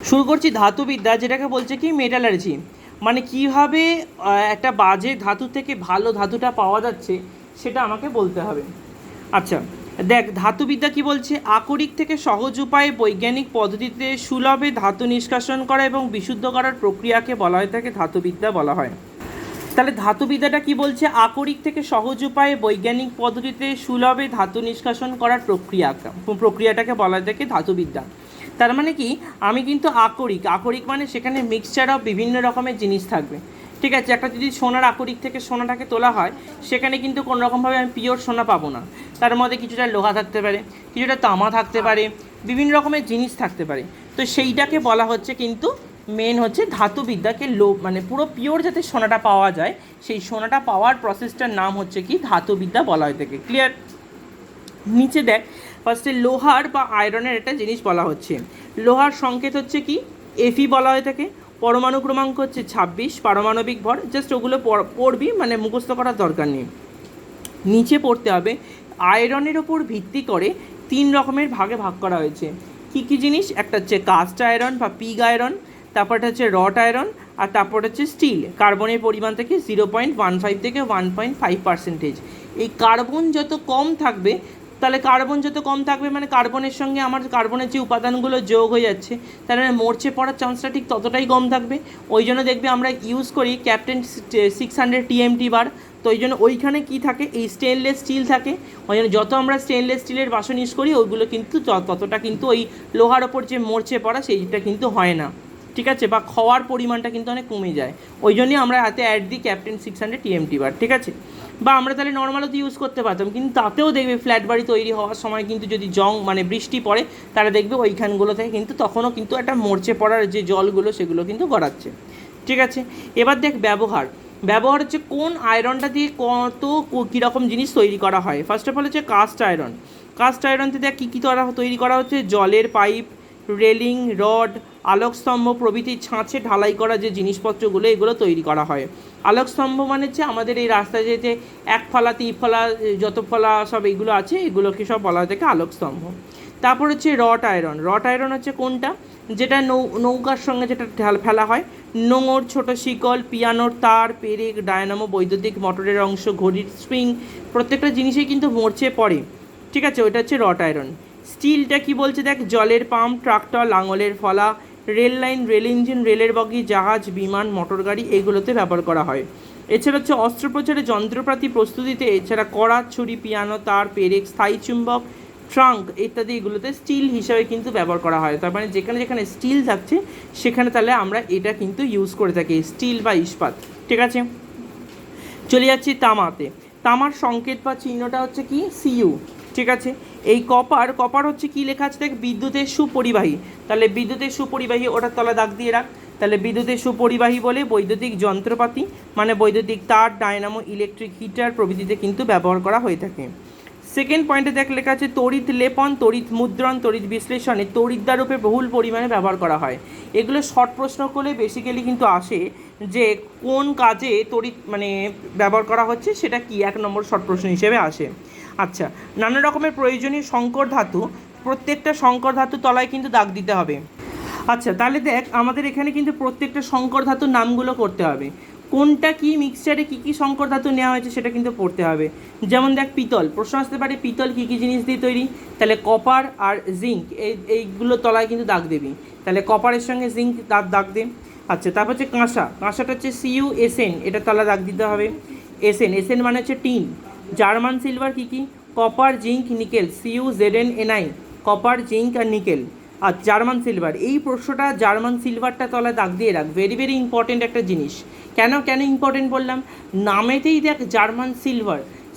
শুরু করছি ধাতুবিদ্যা, যেটাকে বলছে কি মেটালার্জি, মানে কীভাবে একটা বাজে ধাতু থেকে ভালো ধাতুটা পাওয়া যাচ্ছে সেটা আমাকে বলতে হবে। আচ্ছা দেখ, ধাতুবিদ্যা কি বলছে, আকরিক থেকে সহজ উপায়ে বৈজ্ঞানিক পদ্ধতিতে সুলভে ধাতু নিষ্কাশন করা এবং বিশুদ্ধ করার প্রক্রিয়াকে বলা হয়ে থাকে ধাতুবিদ্যা বলা হয়। তাহলে ধাতুবিদ্যাটা কি বলছে, আকরিক থেকে সহজ উপায়ে বৈজ্ঞানিক পদ্ধতিতে সুলভে ধাতু নিষ্কাশন করার প্রক্রিয়াটাকে বলা হয়ে থাকে ধাতুবিদ্যা। তার মানে কি, আমি কিন্তু আকরিক মানে সেখানে মিক্সচার অফ বিভিন্ন রকমের জিনিস থাকবে। ঠিক আছে, একটা যদি সোনার আকরিক থেকে সোনাটাকে তোলা হয়, সেখানে কিন্তু কোনো রকমভাবে আমি পিওর সোনা পাবো না। তার মধ্যে কিছুটা লোহা থাকতে পারে, কিছুটা তামা থাকতে পারে, বিভিন্ন রকমের জিনিস থাকতে পারে। তো সেইটাকে বলা হচ্ছে কিন্তু মেন হচ্ছে ধাতুবিদ্যাকে মানে পুরো পিওর যাতে সোনাটা পাওয়া যায়, সেই সোনাটা পাওয়ার প্রসেসটার নাম হচ্ছে কি ধাতুবিদ্যা বলা হয়ে থাকে। ক্লিয়ার? নিচে দেখ, ফার্স্টে লোহার বা আয়রনের একটা জিনিস বলা হচ্ছে। লোহার সংকেত হচ্ছে কি এফি বলা হয়ে থাকে, পরমাণু ক্রমাঙ্ক হচ্ছে 26, পারমাণবিক ভর জাস্ট ওগুলো পড়বি, মানে মুখস্থ করার দরকার নেই। নিচে পড়তে হবে, আয়রনের ওপর ভিত্তি করে 3 রকমের ভাগে ভাগ করা হয়েছে। কী কী জিনিস? একটা হচ্ছে কাস্ট আয়রন বা পিগ আয়রন, তারপরটা হচ্ছে রট আয়রন, আর তারপর হচ্ছে স্টিল। কার্বনের পরিমাণ থেকে 0.15 থেকে 1.5%। এই কার্বন যত কম থাকবে, তাহলে কার্বন যত কম থাকবে মানে কার্বনের সঙ্গে আমার কার্বনের যে উপাদানগুলো যোগ হয়ে যাচ্ছে, তাহলে মরচে পড়ার চান্সটা ঠিক ততটাই কম থাকবে। ওই জন্য দেখবে আমরা ইউজ করি ক্যাপ্টেন 600 TMT বার। তো ওই জন্য ওইখানে কী থাকে, এই স্টেনলেস স্টিল থাকে। ওই জন্য যত আমরা স্টেনলেস স্টিলের বাসন ইউজ করি, ওইগুলো কিন্তু ততটা কিন্তু ওই লোহার ওপর যে মরচে পড়া সেইটা কিন্তু হয় না। ঠিক আছে, বা খাওয়ার পরিমাণটা কিন্তু অনেক কমে যায়। ওই জন্যই আমরা হাতে অ্যাড দিই ক্যাপ্টেন 600 TMT বার। ঠিক আছে, বা আমরা তাহলে নর্মালও তো ইউজ করতে পারতাম, কিন্তু তাতেও দেখবে ফ্ল্যাট বাড়ি তৈরি হওয়ার সময় কিন্তু যদি মানে বৃষ্টি পড়ে, তারা দেখবে ওইখানগুলো থেকে কিন্তু তখনও কিন্তু একটা মরচে পড়ার যে জলগুলো সেগুলো কিন্তু গড়াচ্ছে। ঠিক আছে, এবার দেখ ব্যবহার হচ্ছে কোন আয়রনটা দিয়ে কত কীরকম জিনিস তৈরি করা হয়। ফার্স্ট অফ অল হচ্ছে কাস্ট আয়রন। কাস্ট আয়রনতে দেখ কী কী তৈরি করা হচ্ছে, জলের পাইপ, রেলিং, রড, আলোকস্তম্ভ প্রভৃতি ছাঁচে ঢালাই করা যে জিনিসপত্রগুলো, এগুলো তৈরি করা হয়। আলোকস্তম্ভ মানে হচ্ছে আমাদের এই রাস্তায় যে 1 ফলা 3 ফলা যত ফলা সব এইগুলো আছে, এগুলোকে সব বলা হয় থাকে আলোকস্তম্ভ। তারপর হচ্ছে রট আয়রন হচ্ছে কোনটা, যেটা নৌকার সঙ্গে যেটা ফেলা হয়, নোঙর, ছোট শিকল, পিয়ানোর তার, পেরেক, ডায়নামো, বৈদ্যুতিক মোটরের অংশ, ঘড়ির স্প্রিং, প্রত্যেকটা জিনিসেই কিন্তু মরচে পড়ে। ঠিক আছে, ওইটা হচ্ছে রট আয়রন। স্টিলটা কি বলছে দেখ, জলের পাম্প, ট্রাক্টর, লাঙলের ফলা, রেল লাইন, রেল ইঞ্জিন, রেলের বগি, জাহাজ, বিমান, মোটর গাড়ি, এইগুলোতে ব্যবহার করা হয়। এছাড়া হচ্ছে অস্ত্রোপচারে যন্ত্রপাতি প্রস্তুতিতে, এছাড়া কড়া, ছুরি, পিয়ানো, তার, পেরেক, স্থায়ী চুম্বক, ট্রাঙ্ক ইত্যাদি এগুলোতে স্টিল হিসাবে কিন্তু ব্যবহার করা হয়। তার মানে যেখানে যেখানে স্টিল থাকছে সেখানে তাহলে আমরা এটা কিন্তু ইউজ করে থাকি, স্টিল বা ইস্পাত। ঠিক আছে, চলে যাচ্ছি তামাতে। তামার সংকেত বা চিহ্নটা হচ্ছে কি সিইউ। ঠিক আছে, এই কপার হচ্ছে কি লেখা আছে দেখ, বিদ্যুতের সুপরিবাহী। তাহলে বিদ্যুতের সুপরিবাহী, ওটার তলা দাগ দিয়ে রাখ। তাহলে বিদ্যুতের সুপরিবাহী বলে বৈদ্যুতিক যন্ত্রপাতি, মানে বৈদ্যুতিক তার, ডায়নামো, ইলেকট্রিক হিটার প্রভৃতিতে কিন্তু ব্যবহার করা হয়ে থাকে। সেকেন্ড পয়েন্টে দেখ লেখা আছে তড়িৎ লেপন, তড়িৎ মুদ্রণ, তড়িৎ বিশ্লেষণে তড়িৎদ্বারূপে বহুল পরিমাণে ব্যবহার করা হয়। এগুলো শর্ট প্রশ্ন করলে বেসিক্যালি কিন্তু আসে যে কোন কাজে তড়িৎ মানে ব্যবহার করা হচ্ছে, সেটা কি 1 নম্বর শর্ট প্রশ্ন হিসেবে আসে। আচ্ছা, নানা রকমের প্রয়োজনীয় সংকর ধাতু, প্রত্যেকটা সংকর ধাতু তলায় কিন্তু দাগ দিতে হবে। আচ্ছা, তাহলে দেখ আমাদের এখানে কিন্তু প্রত্যেকটা সংকর ধাতুর নামগুলো করতে হবে, কোনটা কি মিক্সচারে কী কী সংকর ধাতু নেওয়া হয়েছে সেটা কিন্তু পড়তে হবে। যেমন দেখ পিতল, প্রশ্ন আসতে পারে পিতল কী কী জিনিস দিয়ে তৈরি, তাহলে কপার আর জিঙ্ক, এইগুলো তলায় কিন্তু দাগ দেবি। তাহলে কপারের সঙ্গে জিঙ্ক দাগ দে। আচ্ছা, তারপর হচ্ছে কাঁসাটা হচ্ছে CuSN, এটা তলায় দাগ দিতে হবে। এসএন মানে হচ্ছে টিন। জার্মান সিলভার কী কী, copper, zinc, nickel, CuZnNi, copper, zinc আর নিকেল। আর জার্মান সিলভার, এই প্রশ্নটা জার্মান সিলভারটা তলায় দাগ দিয়ে রাখ, ভেরি ভেরি ইম্পর্টেন্ট একটা জিনিস। কেন ইম্পর্টেন্ট বললাম, নামেতেই দেখ জার্মান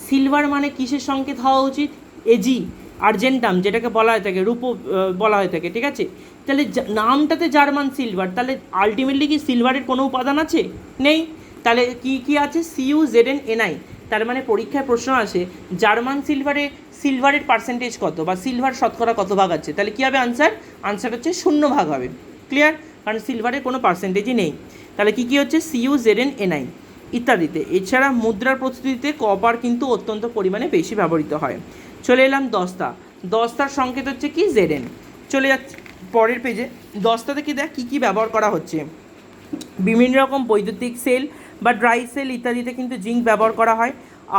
সিলভার মানে কিসের সংকেত হওয়া উচিত, এজি, আর্জেন্টাম যেটাকে বলা হয়ে থাকে, রূপো বলা হয়ে থাকে। ঠিক আছে, তাহলে নামটাতে জার্মান সিলভার, তাহলে আলটিমেটলি কি সিলভারের কোনো উপাদান আছে, নেই। তাহলে কি আছে, CuZnNi। তার মানে পরীক্ষায় প্রশ্ন আসে জার্মান সিলভারের পার্সেন্টেজ কত, বা সিলভার শতকরা কত ভাগ আছে, তাহলে কী হবে আনসার হচ্ছে 0 ভাগ হবে। ক্লিয়ার, কারণ সিলভারের কোনো পার্সেন্টেজই নেই। তাহলে কী হচ্ছে CuZnNi ইত্যাদিতে। এছাড়া মুদ্রার প্রস্তুতিতে কপার কিন্তু অত্যন্ত পরিমাণে বেশি ব্যবহৃত হয়। চলে এলাম দস্তার সংকেত হচ্ছে কি Zn। চলে যাচ্ছে পরের পেজে 10টা থেকে দেখ কী কী ব্যবহার করা হচ্ছে। বিভিন্ন রকম বৈদ্যুতিক সেল বা ড্রাই সেল ইত্যাদিতে কিন্তু জিঙ্ক ব্যবহার করা হয়।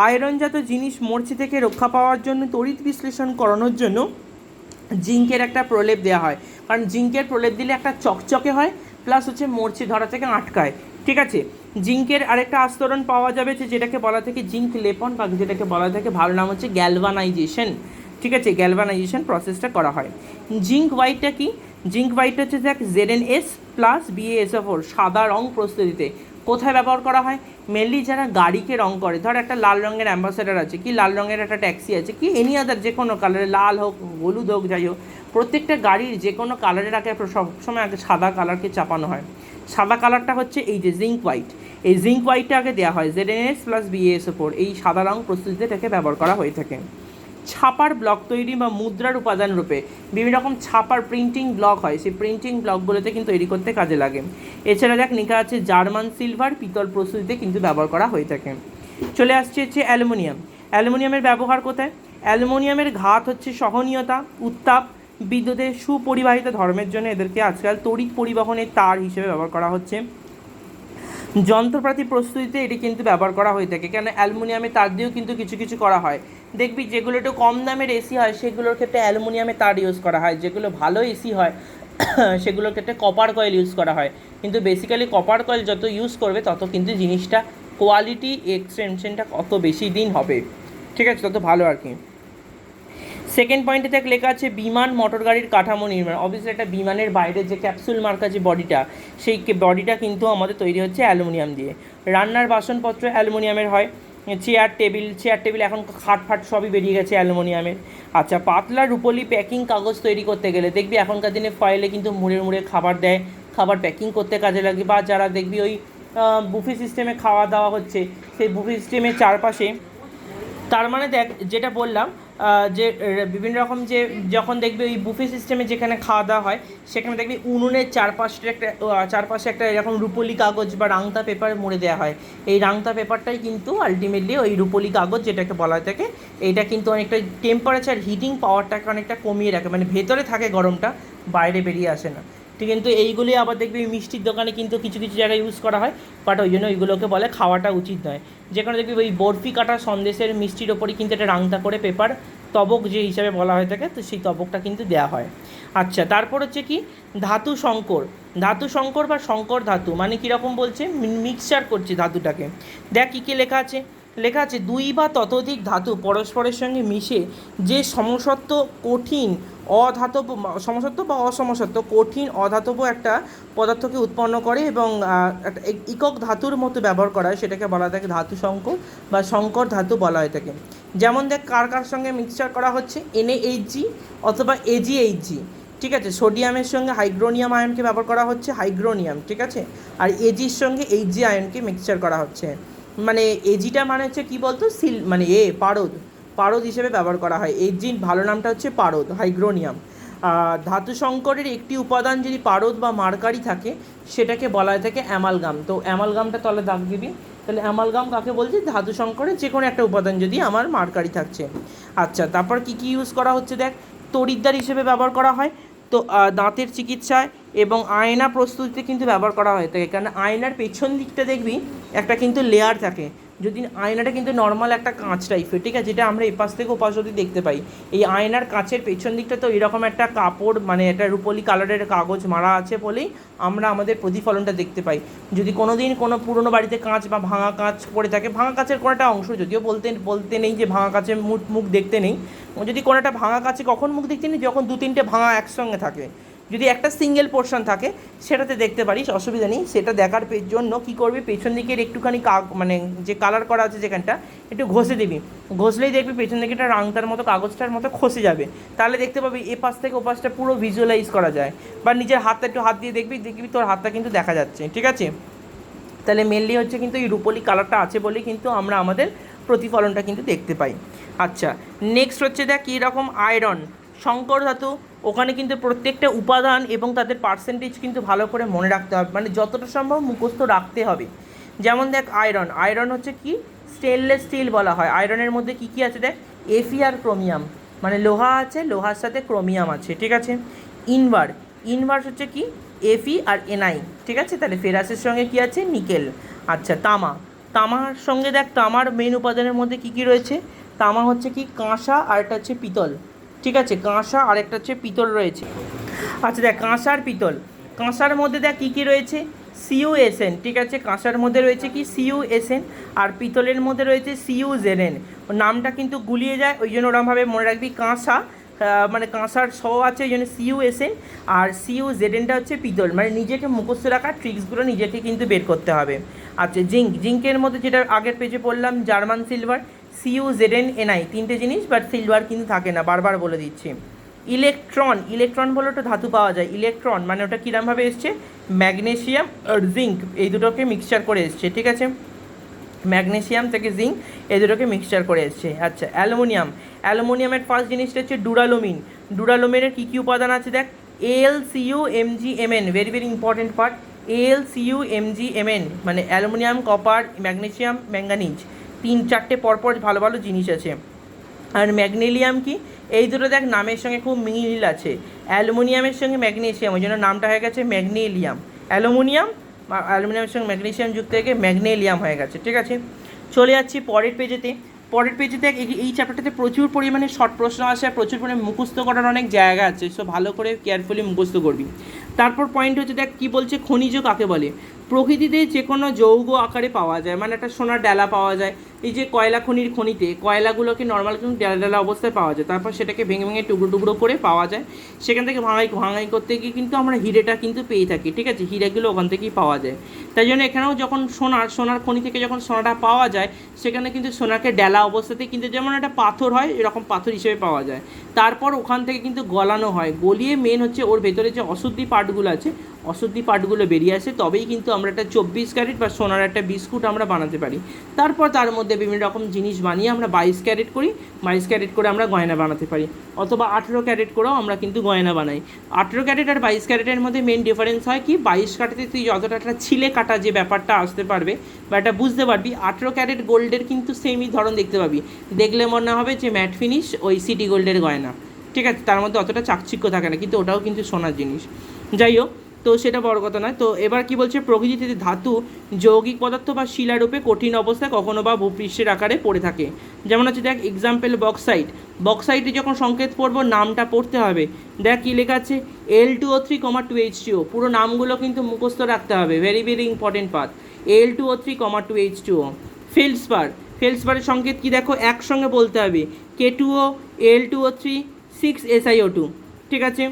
আয়রনজাত জিনিস মরচে থেকে রক্ষা পাওয়ার জন্য তড়িৎ বিশ্লেষণ করানোর জন্য জিঙ্কের একটা প্রলেপ দেওয়া হয়, কারণ জিঙ্কের প্রলেপ দিলে একটা চকচকে হয়, প্লাস হচ্ছে মরচে ধরা থেকে আটকায়। ঠিক আছে, জিঙ্কের আরেকটা আস্তরণ পাওয়া যাবে যেটাকে বলা থাকে জিঙ্ক লেপন, বা যেটাকে বলা থাকে ভালো নাম হচ্ছে গ্যালভানাইজেশন। ঠিক আছে, গ্যালভানাইজেশন প্রসেসটা করা হয়। জিঙ্ক হোয়াইটটা কি? জিঙ্ক হোয়াইট হচ্ছে দেখ ZnS প্লাস BaSO4 সাদা রং প্রস্তুতিতে। কোথায় ব্যবহার করা হয়? মেনলি যারা গাড়িকে রং করে, ধর একটা লাল রঙের অ্যাম্বাসেডার আছে, কি লাল রঙের একটা ট্যাক্সি আছে, কি এনি আদার যে কোনো কালারের, লাল হোক হলুদ হোক যাই হোক, প্রত্যেকটা গাড়ির যে কোনো কালারের আগে সবসময় আগে সাদা কালারকে চাপানো হয়। সাদা কালারটা হচ্ছে এই যে জিঙ্ক হোয়াইট, এই জিঙ্ক হোয়াইটটা আগে দেওয়া হয় ZnS প্লাস BaSO4, এই সাদা রং প্রস্তুতিতে এটাকে ব্যবহার করা হয়ে থাকে। ছাপার ব্লক তৈরি বা মুদ্রার উপাদান রূপে বিভিন্ন রকম ছাপার প্রিন্টিং ব্লক হয়, সেই প্রিন্টিং ব্লকগুলোতে কিন্তু তৈরি করতে কাজে লাগে। এছাড়া দেখ লেখা আছে জার্মান সিলভার, পিতল প্রস্তুতিতে কিন্তু ব্যবহার করা হয়ে থাকে। চলে আসছে হচ্ছে অ্যালুমিনিয়াম। অ্যালুমিনিয়ামের ব্যবহার কোথায়? অ্যালুমিনিয়ামের ঘাত হচ্ছে সহনীয়তা, উত্তাপ, বিদ্যুতের সুপরিবাহিত ধর্মের জন্য এদেরকে আজকাল তড়িৎ পরিবহনের তার হিসেবে ব্যবহার করা হচ্ছে। যন্ত্রপাতি প্রস্তুতিতে এটি কিন্তু ব্যবহার করা হয়ে থাকে, কেন অ্যালুমিনিয়ামের তার দিয়েও কিন্তু কিছু কিছু করা হয়। দেখবি যেগুলো একটু কম দামের এসি হয় সেগুলোর ক্ষেত্রে অ্যালুমিনিয়ামের তার ইউজ করা হয়, যেগুলো ভালো এসি হয় সেগুলোর ক্ষেত্রে কপার কয়েল ইউজ করা হয়। কিন্তু বেসিক্যালি কপার কয়েল যত ইউজ করবে তত কিন্তু জিনিসটা কোয়ালিটি এক্সটেনশনটা কত বেশি দিন হবে, ঠিক আছে, তত ভালো আর কি। সেকেন্ড পয়েন্টে দেখ লেখা আছে বিমান মোটর গাড়ির কাঠামো নির্মাণ। অবভিয়াসলি একটা বিমানের বাইরে যে ক্যাপসুল মার্কা যে বডিটা, সেই বডিটা কিন্তু আমাদের তৈরি হচ্ছে অ্যালুমিনিয়াম দিয়ে। রান্নার বাসনপত্র অ্যালুমিনিয়ামের হয়। চেয়ার টেবিল এখন খাট ফাট সবই বেরিয়ে গেছে অ্যালুমিনিয়ামের। আচ্ছা, পাতলা রুপোলি প্যাকিং কাগজ তৈরি করতে গেলে দেখবি এখনকার দিনে ফয়েলে কিন্তু মুড়ে মুড়ে খাবার দেয়, খাবার প্যাকিং করতে কাজে লাগে। বা যারা দেখবি ওই বুফে সিস্টেমে খাওয়া দাওয়া হচ্ছে, সেই বুফে সিস্টেমের চারপাশে, তার মানে দেখ যেটা বললাম যে বিভিন্ন রকম যে যখন দেখবি ওই বুফে সিস্টেমে যেখানে খাওয়া দাওয়া হয় সেখানে দেখবি উনুনের চারপাশে একটা এরকম রুপোলি কাগজ বা রাংতা পেপার মুড়ে দেওয়া হয়। এই রাংতা পেপারটাই কিন্তু আলটিমেটলি ওই রুপোলি কাগজ যেটাকে বলা হয়ে থাকে, এইটা কিন্তু অনেকটা টেম্পারেচার হিটিং পাওয়ারটাকে অনেকটা কমিয়ে রাখে, মানে ভেতরে থাকে গরমটা, বাইরে বেরিয়ে আসে না। ঠিক, কিন্তু এইগুলি আবার দেখবি মিষ্টির দোকানে কিন্তু কিছু কিছু জায়গায় ইউজ করা হয়, বাট ওই জন্য ওইগুলোকে বলে খাওয়াটা উচিত নয়। যেখানে দেখবি ওই বরফি কাটা সন্দেশের মিষ্টির ওপরই কিন্তু একটা রাংতা করে পেপার তবক যে হিসাবে বলা হয়ে থাকে, তো সেই তবকটা কিন্তু দেওয়া হয়। আচ্ছা, তারপর হচ্ছে কি ধাতু সংকর বা সংকর ধাতু, মানে কীরকম বলছে, মিক্সচার করছে ধাতুটাকে। দেখ কী কী লেখা আছে, লেখা আছে দুই বা ততোধিক ধাতু পরস্পরের সঙ্গে মিশে যে সমসত্ব কঠিন অধাতব, সমসত্ব বা অসমসত্ব কঠিন অধাতব একটা পদার্থকে উৎপন্ন করে এবং একটা একক ধাতুর মতো ব্যবহার করা হয়, সেটাকে বলা থাকে ধাতু সংকর বা সংকর ধাতু বলা হয়ে থাকে। যেমন দেখ কার সঙ্গে মিক্সচার করা হচ্ছে, NaHG অথবা AgHG। ঠিক আছে, সোডিয়ামের সঙ্গে হাইড্রোনিয়াম আয়নকে ব্যবহার করা হচ্ছে, হাইড্রোনিয়াম। ঠিক আছে, আর এজির সঙ্গে Hg আয়নকে মিক্সচার করা হচ্ছে। মানে এজিটা মানে হচ্ছে কী বলতো, মানে পারদ হিসেবে ব্যবহার করা হয়। এজির ভালো নামটা হচ্ছে পারদ, হাইড্রোনিয়াম। ধাতু সংকরের একটি উপাদান যদি পারদ বা মার্কারি থাকে সেটাকে বলা হয়ে থাকে অ্যামালগাম। তো অ্যামালগামটা তলে দাগ দিবি, তাহলে অ্যামালগাম কাকে বলছি, ধাতু সংকরের যে কোনো একটা উপাদান যদি আমার মার্কারি থাকছে। আচ্ছা, তারপর কী কী ইউজ করা হচ্ছে দেখ, তড়িৎদ্বার হিসেবে ব্যবহার করা হয়, তো দাঁতের চিকিৎসায় এবং আয়না প্রস্তুতিতে কিন্তু ব্যবহার করা হয়ে থাকে। কারণ আয়নার পেছন দিকটা দেখবি একটা কিন্তু লেয়ার থাকে, যদি আয়নাটা কিন্তু নর্মাল একটা কাঁচ টাইপের, ঠিক আছে, যেটা আমরা এপাশ থেকে ওপাশ অবধি দেখতে পাই। এই আয়নার কাঁচের পেছন দিকটা তো এরকম একটা কাপড়, মানে একটা রুপোলি কালারের কাগজ মারা আছে বলেই আমরা আমাদের প্রতিফলনটা দেখতে পাই। যদি কোনো দিন কোনো পুরনো বাড়িতে কাঁচ বা ভাঙা কাঁচ পড়ে থাকে, ভাঙা কাঁচের কোনো একটা অংশ, যদিও বলতে নেই যে ভাঙা কাঁচের মুখ দেখতে নেই, যদি কোনো একটা ভাঙা কাঁচে কখন মুখ দেখতে নেই, যখন 2-3টে ভাঙা একসঙ্গে থাকে। যদি একটা সিঙ্গেল পোর্শন থাকে সেটাতে দেখতে পারিস, অসুবিধা নেই। সেটা দেখার জন্য কী করবি, পেছন দিকের একটুখানি মানে যে কালার করা আছে যেখানটা একটু ঘষে দিবি, ঘষলেই দেখবি পেছন দিকে একটা রাংতার মতো কাগজটার মতো খসে যাবে, তাহলে দেখতে পাবি এ পাশ থেকে ও পাশটা পুরো ভিজুয়ালাইজ করা যায়। বা নিজের হাতটা একটু হাত দিয়ে দেখবি তোর হাতটা কিন্তু দেখা যাচ্ছে। ঠিক আছে, তাহলে মেনলি হচ্ছে কিন্তু এই রুপোলি কালারটা আছে বলেই কিন্তু আমরা আমাদের প্রতিফলনটা কিন্তু দেখতে পাই। আচ্ছা, নেক্সট হচ্ছে দেখ কীরকম আয়রন সংকর ধাতু, ওখানে কিন্তু প্রত্যেকটা উপাদান এবং তাদের পার্সেন্টেজ কিন্তু ভালো করে মনে রাখতে হবে, মানে যতটা সম্ভব মুখস্থ রাখতে হবে। যেমন দেখ আয়রন হচ্ছে কি স্টেনলেস স্টিল বলা হয়। আয়রনের মধ্যে কী কী আছে দেখ, Fe আর ক্রোমিয়াম, মানে লোহা আছে, লোহার সাথে ক্রোমিয়াম আছে। ঠিক আছে, ইনভার ইনভার্স হচ্ছে কি Fe আর Ni, ঠিক আছে। তাহলে ফেরাসের সঙ্গে কি আছে, নিকেল। আচ্ছা তামা, তামার সঙ্গে দেখ তামার মেন উপাদানের মধ্যে কী কী রয়েছে, তামা হচ্ছে কি কাঁসা আর একটা হচ্ছে পিতল, ঠিক আছে, কাঁসা আর একটা হচ্ছে পিতল রয়েছে। আচ্ছা দেখ কাঁসা আর পিতল, কাঁসার মধ্যে দেখ কী কী রয়েছে, CuSN, ঠিক আছে, কাঁসার মধ্যে রয়েছে কি CuSN, আর পিতলের মধ্যে রয়েছে CuZn। নামটা কিন্তু গুলিয়ে যায়, ওই জন্য ওরমভাবে মনে রাখবি, কাঁসা মানে কাঁসার আছে ওই জন্য CuSN, আর CuZnটা হচ্ছে পিতল, মানে নিজেকে মুখস্থ রাখার ট্রিক্সগুলো নিজেকে কিন্তু বের করতে হবে। আচ্ছা জিঙ্ক, জিঙ্কের মধ্যে যেটা আগের পেজে পড়লাম জার্মান সিলভার, CuZnNi, তিনটে জিনিস, বাট সিলভার কিন্তু থাকে না, বারবার বলে দিচ্ছি। ইলেকট্রন, ইলেকট্রন বলে ওটা ধাতু পাওয়া যায়, ইলেকট্রন মানে ওটা কীরমভাবে এসছে, ম্যাগনেশিয়াম আর জিঙ্ক এই দুটোকে মিক্সচার করে এসছে, ঠিক আছে, ম্যাগনেশিয়াম থেকে জিঙ্ক এই দুটোকে মিক্সচার করে এসছে। আচ্ছা অ্যালুমিনিয়াম, অ্যালুমিনিয়ামের ফার্স্ট জিনিসটা হচ্ছে ডুরালোমিন, ডুরালোমিনের কী কী উপাদান আছে দেখ, AlCuMgMn, very very important part, AlCuMgMn মানে অ্যালুমিনিয়াম, কপার, ম্যাগনেশিয়াম, ম্যাঙ্গানিজ, 3-4টে পরপর ভালো ভালো জিনিস আছে। আর ম্যাগনেলিয়াম কি, এই দুটো দেখ নামের সঙ্গে খুব মিল আছে, অ্যালুমিনিয়ামের সঙ্গে ম্যাগনেশিয়াম, ওই জন্য নামটা হয়ে গেছে ম্যাগনেলিয়াম, অ্যালুমিনিয়াম অ্যালুমিনিয়ামের সঙ্গে ম্যাগনেশিয়াম যুক্ত থেকে ম্যাগনেলিয়াম হয়ে গেছে, ঠিক আছে। চলে যাচ্ছি পরের পেজেতে, পরের পেজেতে এই চ্যাপ্টারটাতে প্রচুর পরিমাণে শর্ট প্রশ্ন আসে, আর প্রচুর পরিমাণে মুখস্থ করার অনেক জায়গা আছে, সো ভালো করে কেয়ারফুলি মুখস্থ করবি। তারপর পয়েন্ট হচ্ছে দেখ কী বলছে, খনিজ কাকে বলে, প্রকৃতিতে যে কোনো যৌগ আকারে পাওয়া যায়, মানে একটা সোনার ডেলা পাওয়া যায়, এই যে কয়লা খনির খনিতে কয়লাগুলোকে নর্মাল কিন্তু ডেলা ডেলা অবস্থায় পাওয়া যায়, তারপর সেটাকে ভেঙে ভেঙে টুকরো টুকরো করে পাওয়া যায়, সেখান থেকে ভাঙাই করতে গিয়ে কিন্তু আমরা হিরেটা কিন্তু পেয়ে থাকি, ঠিক আছে, হিরেগুলো ওখান থেকেই পাওয়া যায়। তাই জন্য এখানেও যখন সোনার খনি থেকে যখন সোনাটা পাওয়া যায়, সেখানে কিন্তু সোনাকে ডেলা অবস্থাতেই কিন্তু যেমন একটা পাথর হয় এরকম পাথর হিসেবে পাওয়া যায়, তারপর ওখান থেকে কিন্তু গলানো হয়, গলিয়ে মেন হচ্ছে ওর ভেতরে যে অশুদ্ধি পার্টগুলো আছে, অশুদ্ধি পার্টগুলো বেরিয়ে আসে, তবেই কিন্তু আমরা একটা 24 ক্যারেট বা সোনার একটা বিস্কুট আমরা বানাতে পারি। তারপর তার মধ্যে বিভিন্ন রকম জিনিস বানিয়ে আমরা 22 ক্যারেট করি, 22 ক্যারেট করে আমরা গয়না বানাতে পারি, অথবা 18 ক্যারেট করেও আমরা কিন্তু গয়না বানাই। 18 ক্যারেট আর 22 ক্যারেটের মধ্যে মেন ডিফারেন্স হয় কি, 22 ক্যারেটে তুই যতটা একটা ছিলে কাটা যে ব্যাপারটা আসতে পারবে বা এটা বুঝতে পারবি, 18 ক্যারেট গোল্ডের কিন্তু সেমই ধরন দেখতে পাবি, দেখলে মনে হবে যে ম্যাট ফিনিশ ওই সিটি গোল্ডের গয়না, ঠিক আছে, তার মধ্যে অতটা চাকচিক্য থাকে না, কিন্তু ওটাও কিন্তু সোনার জিনিস। যাই হোক, তো সেটা বড় কথা নয়। তো এবার কি বলছে, প্রকৃতিতে ধাতু যৌগিক পদার্থ বা শিলারূপে কঠিন অবস্থায় কখনো বা ভূপৃষ্ঠের আকারে পড়ে থাকে, যেমন হচ্ছে দেখ এক্সাম্পল বক্সাইট, বক্সাইটে যখন সংকেত পড়বো নামটা পড়তে হবে, দেখ কী লেখা আছে, Al2O3, 2H2O, পুরো নামগুলো কিন্তু মুখস্থ রাখতে হবে, very very important part, Al2O3, 2H2O। Feldspar, ফেলসপারের সংকেত কি দেখো, একসঙ্গে বলতে হবে, K2O, Al2O3, 6SiO2, ঠিক আছে।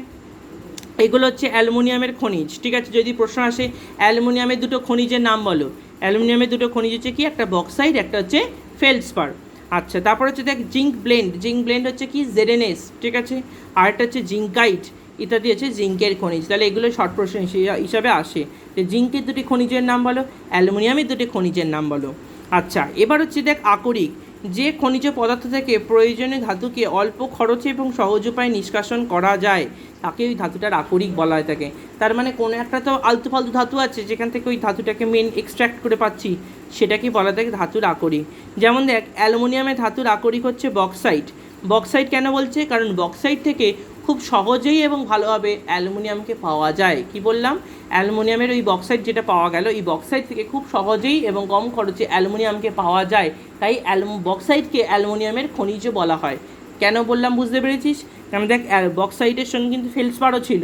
এগুলো হচ্ছে অ্যালুমিনিয়ামের খনিজ, ঠিক আছে, যদি প্রশ্ন আসে অ্যালুমিনিয়ামের দুটো খনিজের নাম বলো, অ্যালুমিনিয়ামের দুটো খনিজ হচ্ছে কি, একটা বক্সাইট, একটা হচ্ছে ফেলসপার। আচ্ছা তারপর হচ্ছে দেখ জিঙ্ক ব্লেন্ড, জিঙ্ক ব্লেন্ড হচ্ছে কি ZnS, ঠিক আছে, আর একটা হচ্ছে জিঙ্কাইট ইত্যাদি হচ্ছে জিঙ্কের খনিজ, তাহলে এগুলো শর্ট প্রশ্ন হিসাবে আসে, যে জিঙ্কের দুটি খনিজের নাম বলো, অ্যালুমিনিয়ামের দুটি খনিজের নাম বলো। আচ্ছা এবার হচ্ছে দেখ আকরিক, যে খনিজ পদার্থ থেকে প্রয়োজনীয় ধাতুকে অল্প খরচে এবং সহজ উপায়ে নিষ্কাশন করা যায়, তাকে ওই ধাতুটার আকরিক বলা হয় থাকে। তার মানে কোনো একটা তো আলতু ফালতু ধাতু আছে যেখান থেকে ওই ধাতুটাকে মেন এক্সট্র্যাক্ট করে পাচ্ছি, সেটাকে বলা থাকে ধাতুর আকরিক। যেমন দেখ অ্যালুমিনিয়ামের ধাতুর আকরিক হচ্ছে বক্সাইট, বক্সাইট কেন বলছে, কারণ বক্সাইট থেকে খুব সহজেই এবং ভালোভাবে অ্যালুমিনিয়ামকে পাওয়া যায়। কি বললাম, অ্যালুমিনিয়ামের ওই বক্সাইট যেটা পাওয়া গেল, এই বক্সাইট থেকে খুব সহজেই এবং কম খরচে অ্যালুমিনিয়ামকে পাওয়া যায়, তাই বক্সাইটকে অ্যালুমিনিয়ামের খনিজ বলা হয়। কেন বললাম বুঝতে পেরেছিস, কারণ দেখ বক্সাইটের সঙ্গে কিন্তু ফেলসপারও ছিল,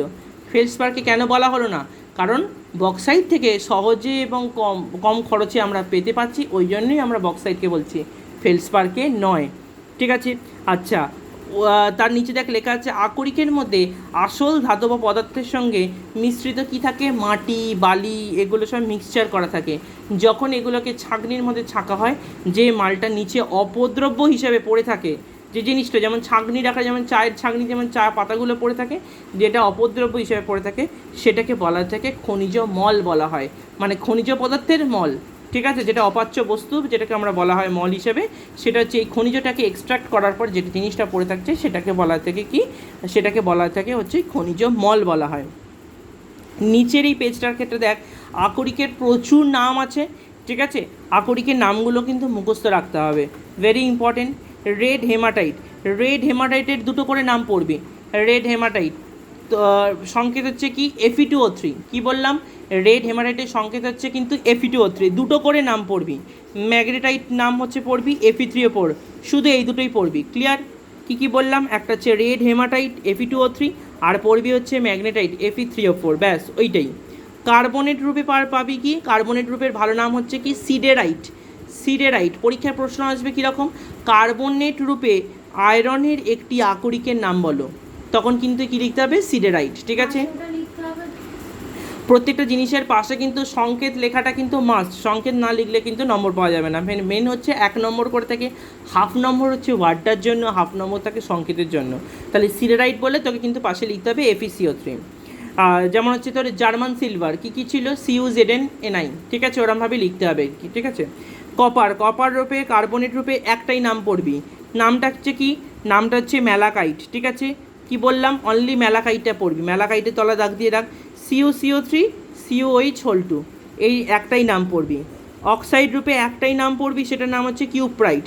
ফেলসপারকে কেন বলা হলো না, কারণ বক্সাইট থেকে সহজে এবং কম খরচে আমরা পেতে পাচ্ছি, ওই জন্যই আমরা বক্সাইটকে বলছি, ফেলসপারকে নয়, ঠিক আছে। আচ্ছা তার নিচে দেখ লেখা আছে, আকরিকের মধ্যে আসল ধাতব পদার্থের সঙ্গে মিশ্রিত কি থাকে, মাটি, বালি, এগুলো সব মিক্সচার করা থাকে। যখন এগুলোকে ছাঁকনির মধ্যে ছাঁকা হয়, যে মালটা নিচে অপদ্রব্য হিসাবে পড়ে থাকে, যে জিনিসটা যেমন ছাঁকনি রাখা, যেমন চায়ের ছাঁকনি যেমন চা পাতাগুলো পড়ে থাকে, যেটা অপদ্রব্য হিসাবে পড়ে থাকে, সেটাকে বলা থাকে খনিজ মল বলা হয়, মানে খনিজ পদার্থের মল, ঠিক আছে, যেটা অপাচ্য বস্তু যেটাকে আমরা বলা হয় মল হিসেবে, সেটা হচ্ছে এই খনিজটাকে এক্সট্রাক্ট করার পর যে জিনিসটা পড়ে থাকছে সেটাকে বলা থাকে কি, সেটাকে বলা থাকে হচ্ছে খনিজ মল বলা হয়। নিচের এই পেজটার ক্ষেত্রে দেখ আকরিকের প্রচুর নাম আছে, ঠিক আছে, আকরিকের নামগুলো কিন্তু মুখস্থ রাখতে হবে, very important. Red haematite, red হেমাটাইটের দুটো করে নাম পড়বি, রেড হেমাটাইট, সংকেত হচ্ছে কি Fe2O3। কি বললাম, রেড হেমাটাইটের সংকেত হচ্ছে কিন্তু Fe2O3। দুটো করে নাম পড়বি, ম্যাগনেটাইট নাম হচ্ছে পড়বি Fe3O4, শুধু এই দুটোই পড়বি। ক্লিয়ার? কি বললাম, একটা হচ্ছে রেড হেমাটাইট Fe2O3 আর পড়বি হচ্ছে ম্যাগনেটাইট Fe3O4, ব্যাস ওইটাই। কার্বনেট রূপে পাবি কি, কার্বনেট রূপের ভালো নাম হচ্ছে কি সিডেরাইট। সিডেরাইট পরীক্ষার প্রশ্ন আসবে কীরকম, কার্বনেট রূপে আয়রনের একটি আকরিকের নাম বলো, তখন কিন্তু কী লিখতে হবে, সিডেরাইট। ঠিক আছে, প্রত্যেকটা জিনিসের পাশে কিন্তু সংকেত লেখাটা কিন্তু মাস্ট, সংকেত না লিখলে কিন্তু নম্বর পাওয়া যাবে না। মেন হচ্ছে 1 নম্বর করে থাকে, হাফ নম্বর হচ্ছে ওয়ার্ডটার জন্য, হাফ নম্বর থাকে সংকেতের জন্য। তাহলে সিডেরাইট বলে তোকে কিন্তু পাশে লিখতে হবে FeCO3। যেমন হচ্ছে তোর জার্মান সিলভার কী ছিল, CuZnNi। ঠিক আছে, ওরমভাবে লিখতে হবে। ঠিক আছে, কপার রূপে কার্বনেট রূপে একটাই নাম পড়বি, নামটা হচ্ছে কি, নামটা হচ্ছে ম্যালাকাইট। ঠিক আছে, কি বললাম, অনলি ম্যালাকাইটটা পড়বি, ম্যালাকাইটের তলা দাগ দিয়ে রাখ, CuCO3 CuOH2, এই একটাই নাম পড়বি। অক্সাইড রূপে একটাই নাম পড়বি, সেটার নাম হচ্ছে কিউপ্রাইট।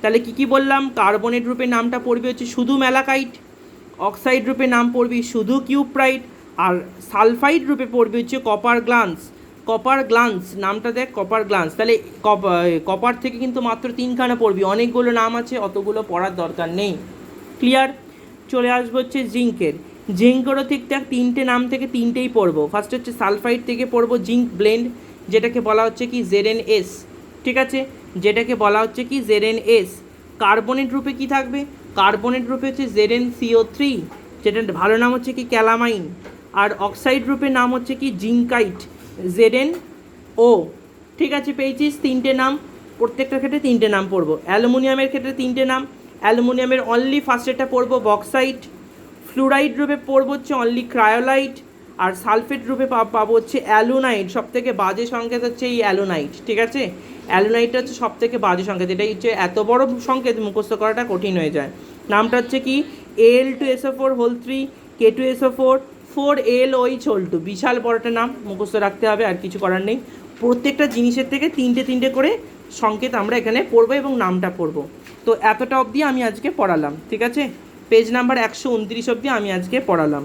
তাহলে কি বললাম, কার্বনেট রূপে নামটা পড়বি হচ্ছে শুধু ম্যালাকাইট, অক্সাইড রূপে নাম পড়বি শুধু কিউপ্রাইট, আর সালফাইড রূপে পড়বি হচ্ছে কপার গ্লান্স। নামটা দেখ, কপার গ্লান্স। তাহলে কপার থেকে কিন্তু মাত্র 3খানা পড়বি, অনেকগুলো নাম আছে, অতগুলো পড়ার দরকার নেই। ক্লিয়ার? চলে আসবো হচ্ছে জিঙ্কেরও ঠিক দেখ 3টে নাম থেকে 3টেই পড়বো। ফার্স্ট হচ্ছে সালফাইড থেকে পড়বো জিঙ্ক ব্লেন্ড, যেটাকে বলা হচ্ছে কি ZnS। ঠিক আছে, যেটাকে বলা হচ্ছে কি ZnS। কার্বনেট রূপে কি থাকবে, কার্বনেট রূপে হচ্ছে ZnCO3, যেটা ভালো নাম হচ্ছে কি ক্যালামাইন। আর অক্সাইড রূপে নাম হচ্ছে কি জিঙ্কাইট, ZnO। ঠিক আছে, পেয়েছিস 3টে নাম, প্রত্যেকটার ক্ষেত্রে 3টে নাম পড়বো। অ্যালুমিনিয়ামের ক্ষেত্রে 3টে নাম, অ্যালুমিনিয়ামের অনলি ফার্স্টেরটা পড়বো বক্সাইট, ফ্লুরাইড রূপে পড়বো হচ্ছে অনলি ক্রায়োলাইট, আর সালফেট রূপে পাবো হচ্ছে অ্যালুনাইট। সবথেকে বাজে সংকেত হচ্ছে এই অ্যালুনাইট। ঠিক আছে, অ্যালুনাইটটা হচ্ছে সবথেকে বাজে সংকেত, এটাই হচ্ছে এত বড় সংকেত মুখস্থ করাটা কঠিন হয়ে যায়। নামটা হচ্ছে কি Al2SO4 3 K2SO4 4LOH2, বিশাল বড়টা নাম, মুখস্থ রাখতে হবে, আর কিছু করার নেই। প্রত্যেকটা জিনিসের থেকে 3টে করে সংকেত আমরা এখানে পড়বো এবং নামটা পড়বো। তো এতটা অবধি আমি আজকে পড়ালাম। ঠিক আছে, পেজ নাম্বার 129 অবধি আমি আজকে পড়ালাম।